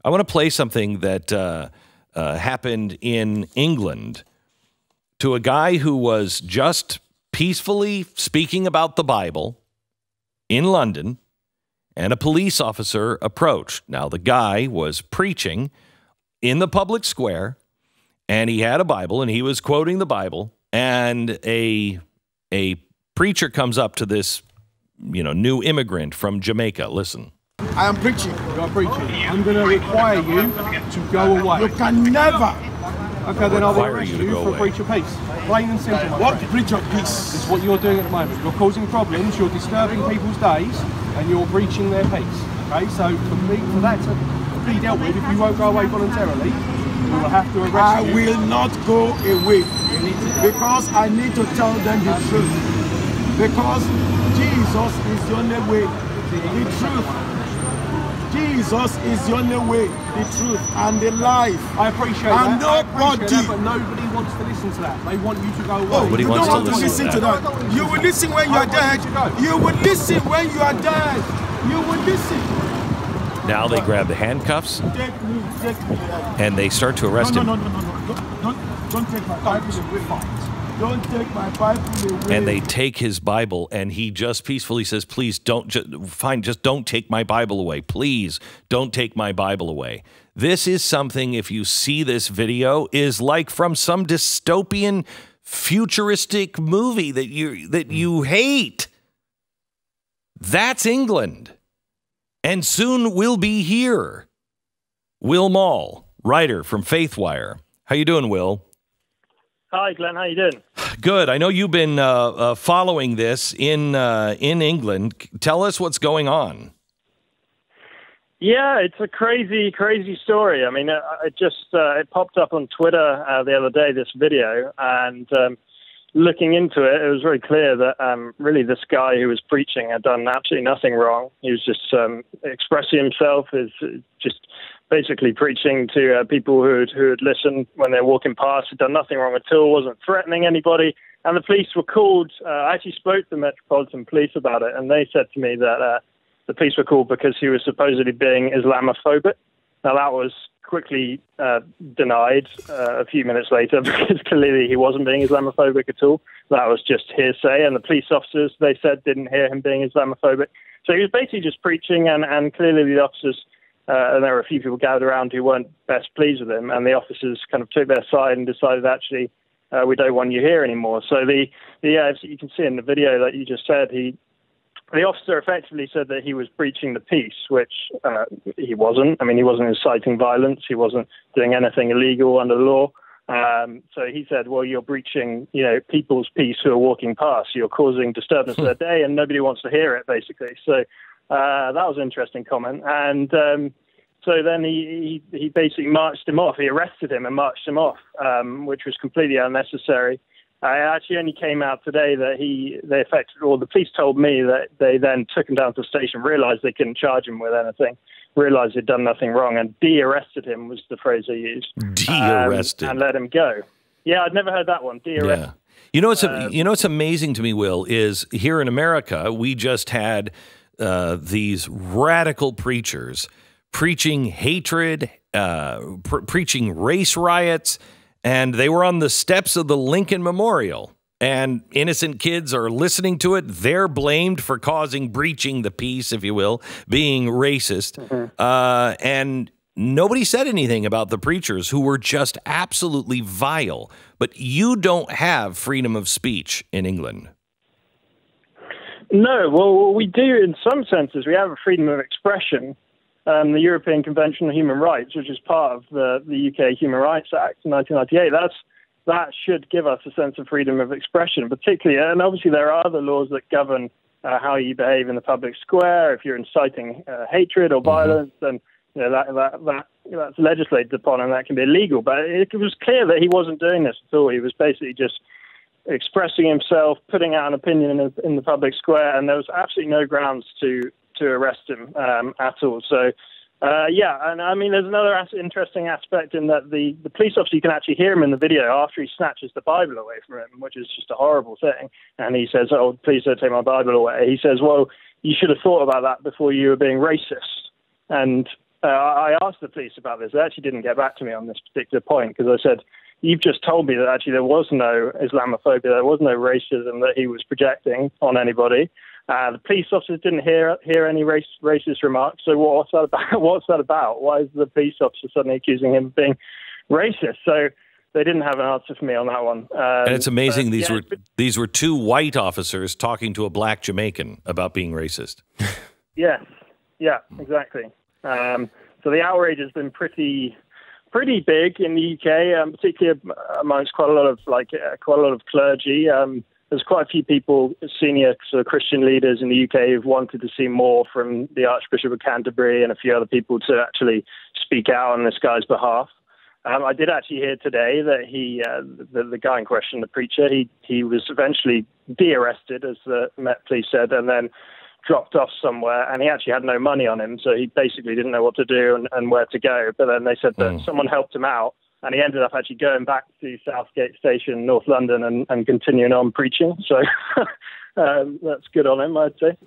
I want to play something that happened in England to a guy who was just peacefully speaking about the Bible in London, and a police officer approached. Now, the guy was preaching in the public square, and he had a Bible, and he was quoting the Bible, and a preacher comes up to this, new immigrant from Jamaica. Listen. I am preaching. You are preaching. I'm going to require you to go away. You can never. Okay, then I will arrest you for breach of peace. Plain and simple. What breach of peace? It's what you're doing at the moment. You're causing problems, you're disturbing people's days, and you're breaching their peace. Okay, so for that to be dealt with, if you won't go away voluntarily, we will have to arrest you. I will not go away because I need to tell them the truth. Because Jesus is the only way, the truth. Jesus is the only way, the truth, and the life. I appreciate and that. Nobody, but nobody wants to listen to that. They want you to go away. Nobody you wants don't to want to listen to that. You will listen when you are dead. You will listen when you are dead. You will listen. Now they grab the handcuffs Take me. and they start to arrest him. No. Don't take my Bible away. Don't take my Bible away. And they take his Bible, and he just peacefully says, please don't, just don't take my Bible away. Please don't take my Bible away. This is something, if you see this video, is like from some dystopian, futuristic movie that you hate. That's England. And soon we'll be here. Will Maule, writer from Faithwire. How you doing, Will? Hi, Glenn. How you doing? Good. I know you've been following this in England. Tell us what's going on. Yeah, it's a crazy, crazy story. I mean, it popped up on Twitter the other day, this video, and looking into it, it was very clear that really this guy who was preaching had done absolutely nothing wrong. He was just expressing himself, is just basically preaching to people who had listened when they were walking past, had done nothing wrong at all, wasn't threatening anybody. And the police were called. I actually spoke to the Metropolitan Police about it, and they said to me that the police were called because he was supposedly being Islamophobic. Now, that was quickly denied a few minutes later because clearly he wasn't being Islamophobic at all. That was just hearsay, and the police officers, they said, didn't hear him being Islamophobic. So he was basically just preaching, and clearly the officers, and there were a few people gathered around who weren't best pleased with him, and the officers kind of took their side and decided, actually, we don't want you here anymore. So as you can see in the video that you just said, the officer effectively said that he was breaching the peace, which he wasn't. I mean, he wasn't inciting violence. He wasn't doing anything illegal under the law. So he said, well, you're breaching, people's peace who are walking past. You're causing disturbance to their day, and nobody wants to hear it, basically. So that was an interesting comment. And so then he basically marched him off. He arrested him and marched him off, which was completely unnecessary. I actually only came out today that the police told me that they then took him down to the station, realized they couldn't charge him with anything, realized he'd done nothing wrong, and de-arrested him was the phrase they used. De-arrested. And let him go. Yeah, I'd never heard that one, de-arrested. Yeah. What's amazing to me, Will, is here in America, we just had these radical preachers preaching hatred, preaching race riots, and they were on the steps of the Lincoln Memorial, and innocent kids are listening to it. They're blamed for breaching the peace, if you will, being racist. Mm-hmm. And nobody said anything about the preachers who were just absolutely vile. But you don't have freedom of speech in England. No, well, we do in some senses. We have a freedom of expression. The European Convention on Human Rights, which is part of the UK Human Rights Act in 1998, that should give us a sense of freedom of expression, particularly, and obviously there are other laws that govern how you behave in the public square. If you're inciting hatred or violence, then that's legislated upon, and that can be illegal. But it was clear that he wasn't doing this at all. He was basically just expressing himself, putting out an opinion in the public square, and there was absolutely no grounds to arrest him at all. So, and I mean, there's another interesting aspect in that the police officer, you can actually hear him in the video after he snatches the Bible away from him, which is just a horrible thing. And he says, oh, please don't take my Bible away. He says, well, you should have thought about that before you were being racist. And I asked the police about this. They actually didn't get back to me on this particular point because I said, you've just told me that actually there was no Islamophobia, there was no racism that he was projecting on anybody. The police officers didn't hear any racist remarks. So what's that about? What's that about? Why is the police officer suddenly accusing him of being racist? So they didn't have an answer for me on that one. And it's amazing these were two white officers talking to a black Jamaican about being racist. Yes, yeah, exactly. So the outrage has been pretty big in the UK, particularly amongst quite a lot of clergy. There's quite a few people, senior sort of Christian leaders in the UK, who've wanted to see more from the Archbishop of Canterbury and a few other people to actually speak out on this guy's behalf. I did actually hear today that the guy in question, the preacher, he was eventually de-arrested, as the Met Police said, and then dropped off somewhere, and he actually had no money on him, so he basically didn't know what to do and where to go. But then they said that someone helped him out, and he ended up actually going back to Southgate Station, North London, and continuing on preaching. So that's good on him, I'd say.